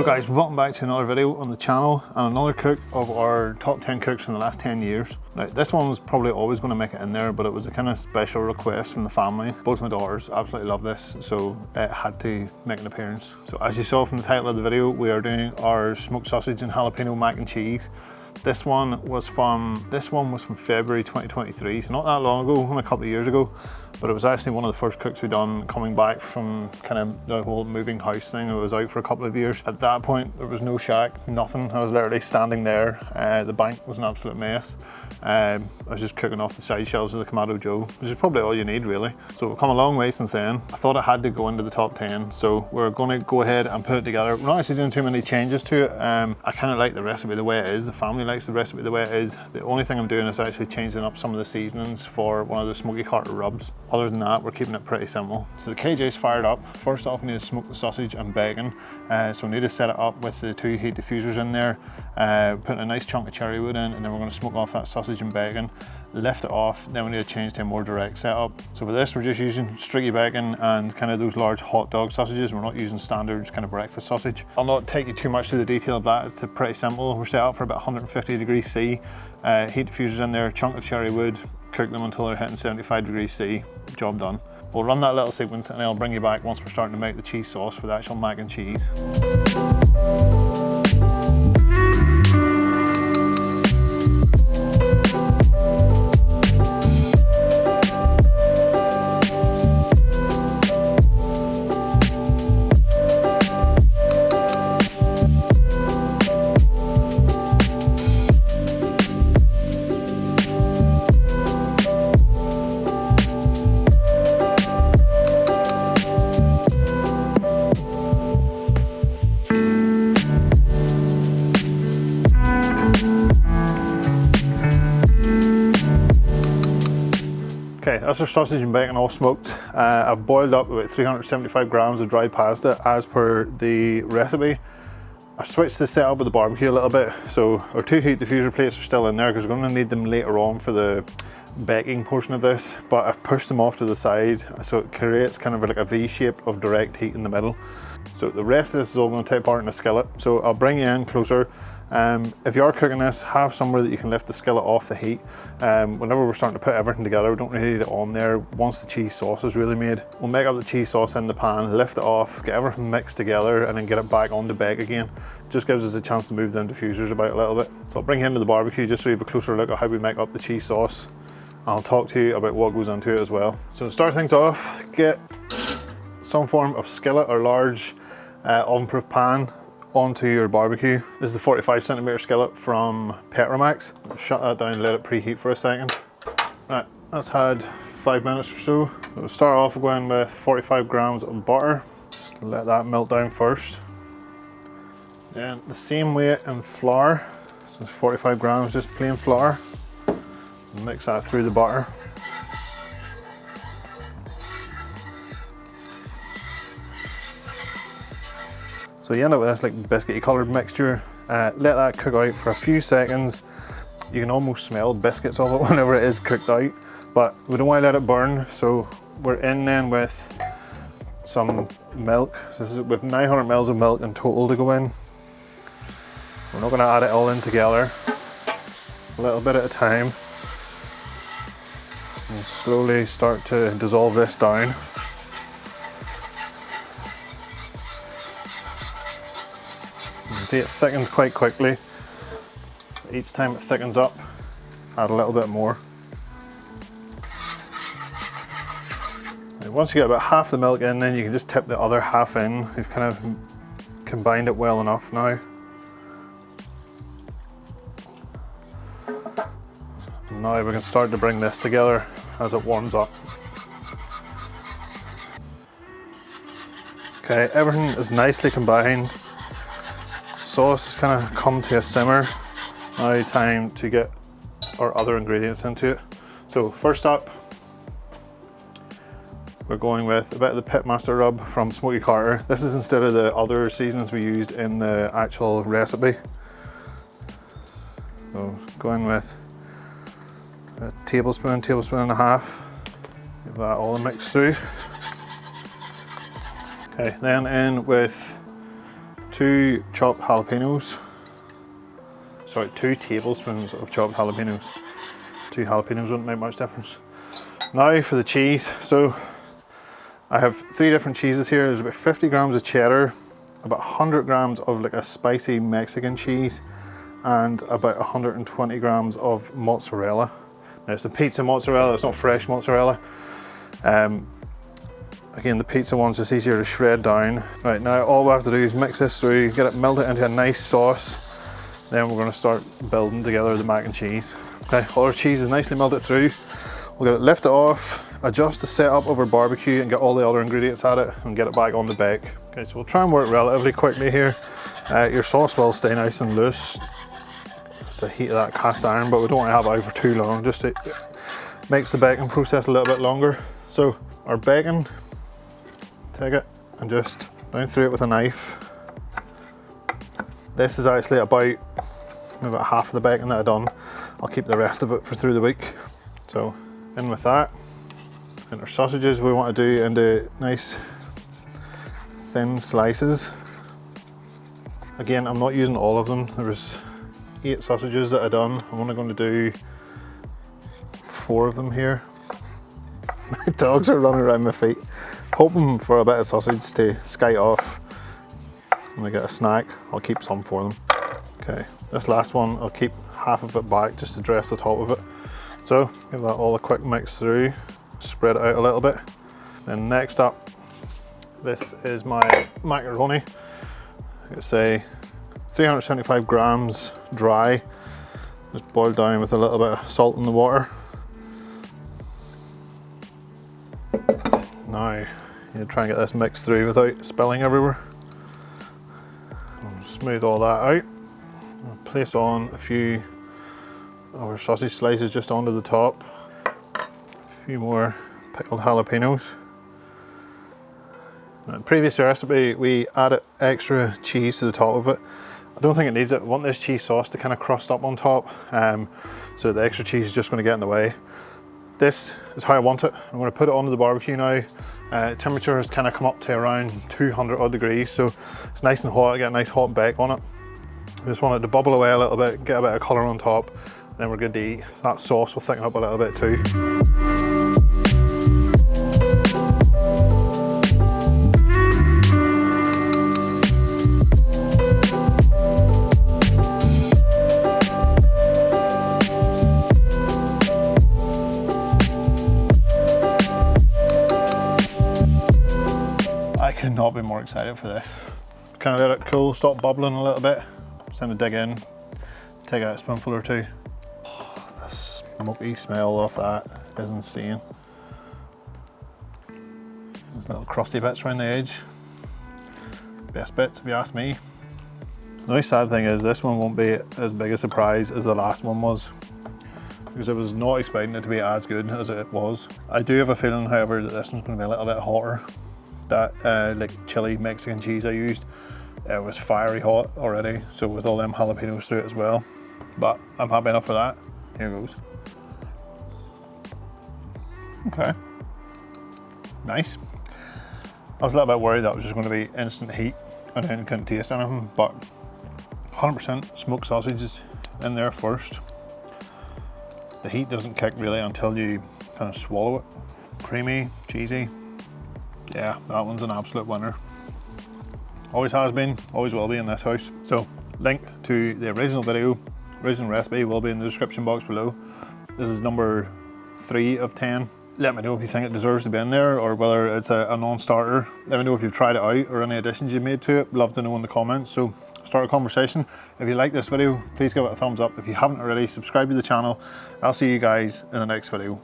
Hello guys, welcome back to another video on the channel and another cook of our top 10 cooks from the last 10 years. Now this one was probably always going to make it in there, but it was a kind of special request from the family. Both my daughters absolutely love this, so it had to make an appearance. So as you saw from the title of the video, we are doing our smoked sausage and jalapeno mac and cheese. This one was from February 2023, so not that long ago, only a couple of years ago. But it was actually one of the first cooks we done coming back from kind of the whole moving house thing. I was out for a couple of years. At that point, there was no shack, nothing. I was literally standing there. The bank was an absolute mess. I was just cooking off the side shelves of the Kamado Joe, which is probably all you need really. So we've come a long way since then. I thought it had to go into the top 10. So we're going to go ahead and put it together. We're not actually doing too many changes to it. I kind of like the recipe the way it is. The family likes the recipe the way it is. The only thing I'm doing is actually changing up some of the seasonings for one of the smoky carter rubs. Other than that, we're keeping it pretty simple. So the KJ's fired up. First off, we need to smoke the sausage and bacon. So we need to set it up with the 2 heat diffusers in there, putting a nice chunk of cherry wood in, and then we're going to smoke off that sausage and bacon, lift it off, then we need to change to a more direct setup. So for this, we're just using streaky bacon and kind of those large hot dog sausages. We're not using standard kind of breakfast sausage. I'll not take you too much through the detail of that. It's pretty simple. We're set up for about 150 degrees C, heat diffusers in there, chunk of cherry wood, cook them until they're hitting 75 degrees C, job done. We'll run that little sequence and then I'll bring you back once we're starting to make the cheese sauce for the actual mac and cheese. Okay, that's our sausage and bacon all smoked. I've boiled up about 375 grams of dried pasta as per the recipe. I've switched the setup with the barbecue a little bit. So our 2 heat diffuser plates are still in there because we're going to need them later on for the baking portion of this, but I've pushed them off to the side so it creates kind of like a V shape of direct heat in the middle. So the rest of this is all going to take part in a skillet. So I'll bring you in closer. If you are cooking this, have somewhere that you can lift the skillet off the heat. Whenever we're starting to put everything together, we don't really need it on there once the cheese sauce is really made. We'll make up the cheese sauce in the pan, lift it off, get everything mixed together and then get it back on the bake again. Just gives us a chance to move the diffusers about a little bit. So I'll bring you into the barbecue just so you have a closer look at how we make up the cheese sauce. I'll talk to you about what goes into it as well. So to start things off, get some form of skillet or large oven-proof pan onto your barbecue. This is the 45cm skillet from Petromax. Shut that down and let it preheat for a second. Right, that's had 5 minutes or so. We'll start off going with 45 grams of butter. Just let that melt down first. Then the same weight in flour. So it's 45 grams, just plain flour. Mix that through the butter. So you end up with this like biscuity coloured mixture. Let that cook out for a few seconds. You can almost smell biscuits of it whenever it is cooked out, but we don't want to let it burn. So we're in then with some milk. So this is with 900 ml of milk in total to go in. We're not going to add it all in together. Just a little bit at a time. And slowly start to dissolve this down. You can see it thickens quite quickly. Each time it thickens up, add a little bit more. And once you get about half the milk in, then you can just tip the other half in. We've kind of combined it well enough now. And now we can start to bring this together as it warms up. Okay, everything is nicely combined. Sauce has kind of come to a simmer. Now time to get our other ingredients into it. So first up, we're going with a bit of the Pitmaster rub from Smoky Carter. This is instead of the other seasonings we used in the actual recipe. So going with a tablespoon and a half. Give that all mixed through. Okay, then in with 2 chopped jalapenos. Sorry, 2 tablespoons of chopped jalapenos. 2 jalapenos wouldn't make much difference. Now for the cheese. So I have 3 different cheeses here. There's about 50 grams of cheddar, about 100 grams of like a spicy Mexican cheese, and about 120 grams of mozzarella. Now it's the pizza mozzarella, it's not fresh mozzarella. Again, the pizza one's just easier to shred down. Right, now all we have to do is mix this through, get it melted into a nice sauce. Then we're gonna start building together the mac and cheese. Okay, all our cheese is nicely melted through. We'll get it lifted off, adjust the setup of our barbecue and get all the other ingredients at it and get it back on the bake. Okay, so we'll try and work relatively quickly here. Your sauce will stay nice and loose. It's the heat of that cast iron, but we don't want to have it out for too long, just it makes the baking process a little bit longer. So our bacon, take it and just down through it with a knife. This is actually about half of the bacon that I've done. I'll keep the rest of it for through the week. So in with that. And our sausages we want to do into nice thin slices. Again, I'm not using all of them. There was 8 sausages that I've done. I'm only going to do 4 of them here. My dogs are running around my feet, hoping for a bit of sausage to skate off. When they get a snack, I'll keep some for them. Okay, this last one, I'll keep half of it back just to dress the top of it. So, give that all a quick mix through, spread it out a little bit. Then next up, this is my macaroni. Let's say 375 grams dry, just boiled down with a little bit of salt in the water. Now, you try and get this mixed through without spilling everywhere. Smooth all that out. I'll place on a few of our sausage slices just onto the top. A few more pickled jalapenos. In the previous recipe, we added extra cheese to the top of it. I don't think it needs it. I want this cheese sauce to kind of crust up on top, so the extra cheese is just going to get in the way. This is how I want it. I'm going to put it onto the barbecue now. Temperature has kind of come up to around 200 odd degrees, so it's nice and hot. I get a nice hot bake on it. I just want it to bubble away a little bit, get a bit of colour on top, and then we're good to eat. That sauce will thicken up a little bit too. I could not be more excited for this. Kind of let it cool, stop bubbling a little bit. It's time to dig in, take out a spoonful or 2. Oh, the smoky smell of that is insane. There's little crusty bits around the edge. Best bit, if you ask me. The only sad thing is this one won't be as big a surprise as the last one was, because I was not expecting it to be as good as it was. I do have a feeling, however, that this one's going to be a little bit hotter. That like chili Mexican cheese I used, it was fiery hot already, so with all them jalapenos through it as well. But I'm happy enough for that. Here goes. Okay, nice. I was a little bit worried that it was just going to be instant heat and then couldn't taste anything, but 100% smoked sausages in there first. The heat doesn't kick really until you kind of swallow it. Creamy, cheesy. Yeah, that one's an absolute winner. Always has been, always will be in this house. So, link to the original video, original recipe will be in the description box below. This is number 3 of 10. Let me know if you think it deserves to be in there or whether it's a non-starter. Let me know if you've tried it out or any additions you've made to it. Love to know in the comments. So, start a conversation. If you like this video, please give it a thumbs up. If you haven't already, subscribe to the channel. I'll see you guys in the next video.